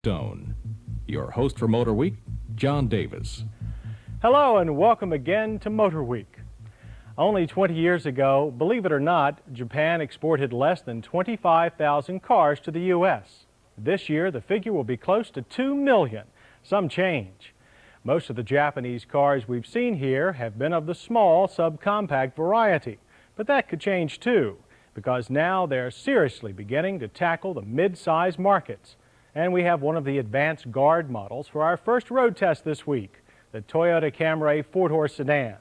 Stone. Your host for Motor Week, John Davis. Hello and welcome again to Motor Week. Only 20 years ago, believe it or not, Japan exported less than 25,000 cars to the U.S. This year, the figure will be close to 2 million, some change. Most of the Japanese cars we've seen here have been of the small subcompact variety, but that could change too, because now they're seriously beginning to tackle the mid-size markets. And we have one of the advanced guard models for our first road test this week, the Toyota Camry 4-door sedan.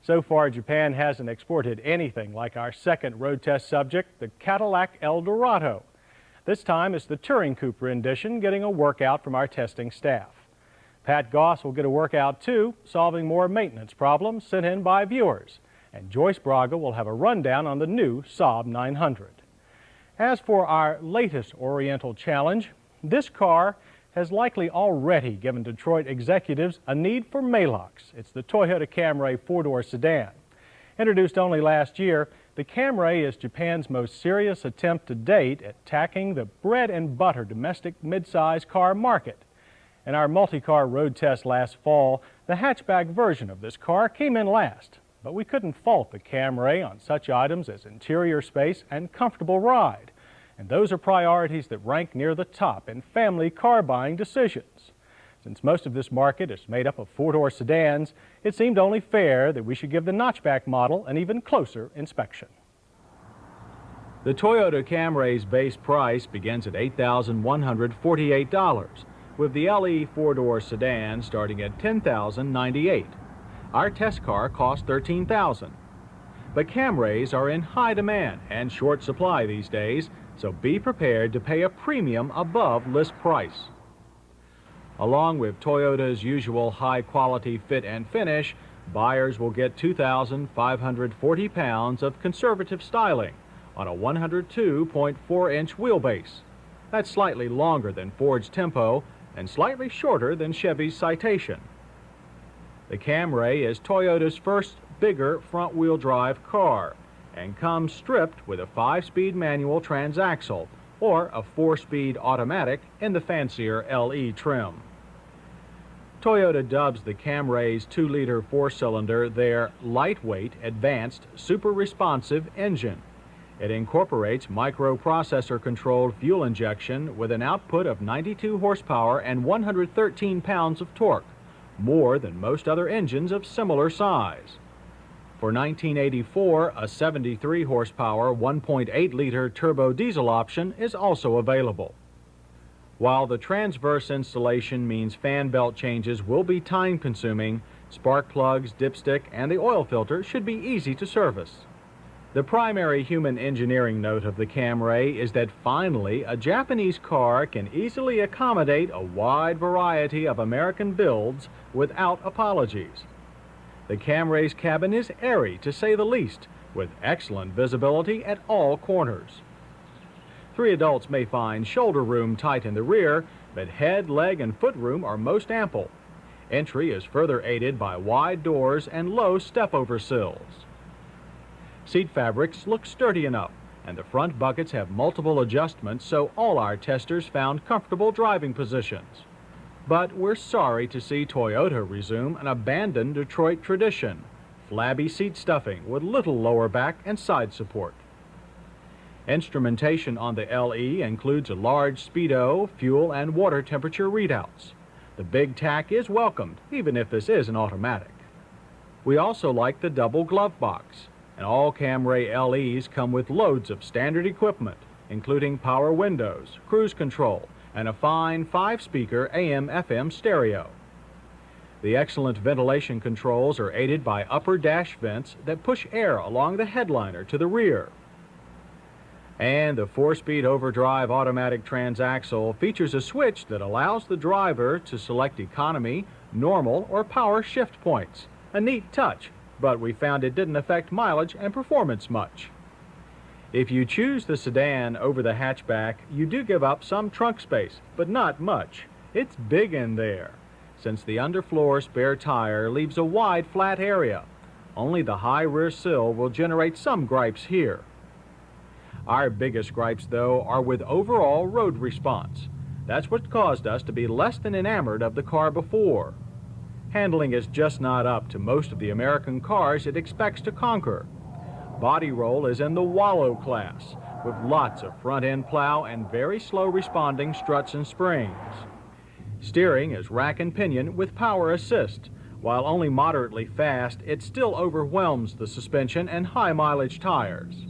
So far, Japan hasn't exported anything like our second road test subject, the Cadillac Eldorado. This time, it's the Touring Coupe rendition getting a workout from our testing staff. Pat Goss will get a workout too, solving more maintenance problems sent in by viewers. And Joyce Braga will have a rundown on the new Saab 900. As for our latest Oriental challenge, this car has likely already given Detroit executives a need for Maalox. It's the Toyota Camry 4-door sedan. Introduced only last year, the Camry is Japan's most serious attempt to date at tackling the bread and butter domestic midsize car market. In our multi-car road test last fall, the hatchback version of this car came in last, but we couldn't fault the Camry on such items as interior space and comfortable ride. And those are priorities that rank near the top in family car buying decisions. Since most of this market is made up of 4-door sedans, it seemed only fair that we should give the notchback model an even closer inspection. The Toyota Camry's base price begins at $8,148, with the LE 4-door sedan starting at $10,098. Our test car cost $13,000. But Camrys are in high demand and short supply these days, so be prepared to pay a premium above list price. Along with Toyota's usual high-quality fit and finish, buyers will get 2,540 pounds of conservative styling on a 102.4-inch wheelbase. That's slightly longer than Ford's Tempo and slightly shorter than Chevy's Citation. The Camry is Toyota's first bigger front-wheel drive car and comes stripped with a 5-speed manual transaxle or a 4-speed automatic in the fancier LE trim. Toyota dubs the Camry's 2-liter 4-cylinder their lightweight, advanced, super responsive engine. It incorporates microprocessor-controlled fuel injection with an output of 92 horsepower and 113 pounds of torque, more than most other engines of similar size. For $1984, a 73 horsepower 1.8-liter turbo diesel option is also available. While the transverse installation means fan belt changes will be time-consuming, spark plugs, dipstick, and the oil filter should be easy to service. The primary human engineering note of the Camry is that finally a Japanese car can easily accommodate a wide variety of American builds without apologies. The Camry's cabin is airy, to say the least, with excellent visibility at all corners. 3 adults may find shoulder room tight in the rear, but head, leg, and foot room are most ample. Entry is further aided by wide doors and low step-over sills. Seat fabrics look sturdy enough, and the front buckets have multiple adjustments, so all our testers found comfortable driving positions. But we're sorry to see Toyota resume an abandoned Detroit tradition, flabby seat stuffing with little lower back and side support. Instrumentation on the LE includes a large speedo, fuel, and water temperature readouts. The big tack is welcomed, even if this is an automatic. We also like the double glove box, and all Camry LEs come with loads of standard equipment, including power windows, cruise control, and a fine 5-speaker AM/FM stereo. The excellent ventilation controls are aided by upper dash vents that push air along the headliner to the rear. And the 4-speed overdrive automatic transaxle features a switch that allows the driver to select economy, normal, or power shift points. A neat touch, but we found it didn't affect mileage and performance much. If you choose the sedan over the hatchback, you do give up some trunk space, but not much. It's big in there, since the underfloor spare tire leaves a wide flat area. Only the high rear sill will generate some gripes here. Our biggest gripes, though, are with overall road response. That's what caused us to be less than enamored of the car before. Handling is just not up to most of the American cars it expects to conquer. Body roll is in the wallow class, with lots of front-end plow and very slow responding struts and springs. Steering is rack and pinion with power assist. While only moderately fast, it still overwhelms the suspension and high mileage tires.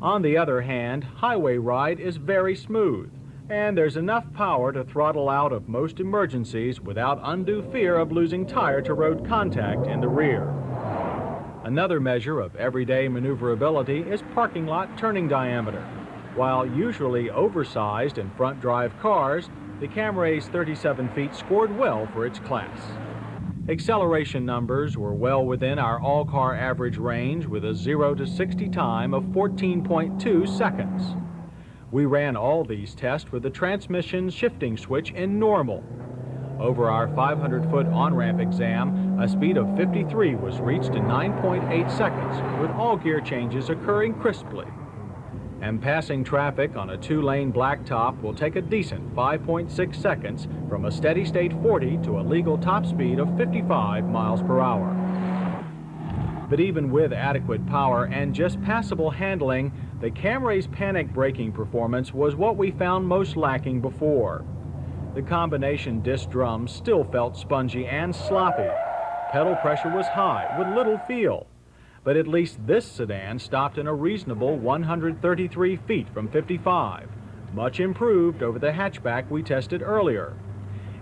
On the other hand, highway ride is very smooth, and there's enough power to throttle out of most emergencies without undue fear of losing tire to road contact in the rear. Another measure of everyday maneuverability is parking lot turning diameter. While usually oversized in front drive cars, the Camry's 37 feet scored well for its class. Acceleration numbers were well within our all-car average range with a 0 to 60 time of 14.2 seconds. We ran all these tests with the transmission shifting switch in normal. Over our 500-foot on-ramp exam, a speed of 53 was reached in 9.8 seconds, with all gear changes occurring crisply. And passing traffic on a 2-lane blacktop will take a decent 5.6 seconds from a steady-state 40 to a legal top speed of 55 miles per hour. But even with adequate power and just passable handling, the Camry's panic braking performance was what we found most lacking before. The combination disc drums still felt spongy and sloppy. Pedal pressure was high with little feel. But at least this sedan stopped in a reasonable 133 feet from 55, much improved over the hatchback we tested earlier.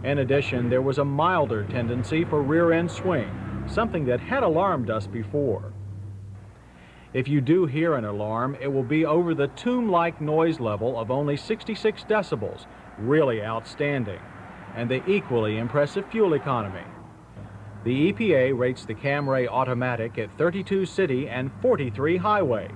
In addition, there was a milder tendency for rear-end swing, something that had alarmed us before. If you do hear an alarm, it will be over the tomb-like noise level of only 66 decibels, really outstanding, and the equally impressive fuel economy. The EPA rates the Camry automatic at 32 city and 43 highway.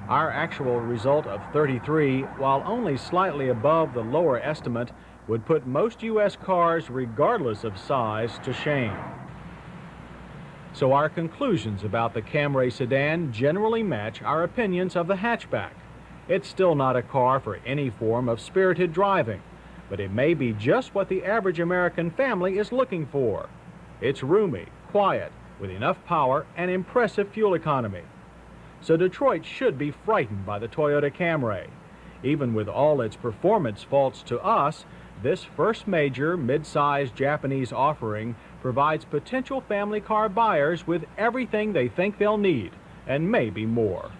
Our actual result of 33, while only slightly above the lower estimate, would put most U.S. cars, regardless of size, to shame. So our conclusions about the Camry sedan generally match our opinions of the hatchback. It's still not a car for any form of spirited driving, but it may be just what the average American family is looking for. It's roomy, quiet, with enough power and impressive fuel economy. So Detroit should be frightened by the Toyota Camry. Even with all its performance faults to us, this first major mid-sized Japanese offering provides potential family car buyers with everything they think they'll need, and maybe more.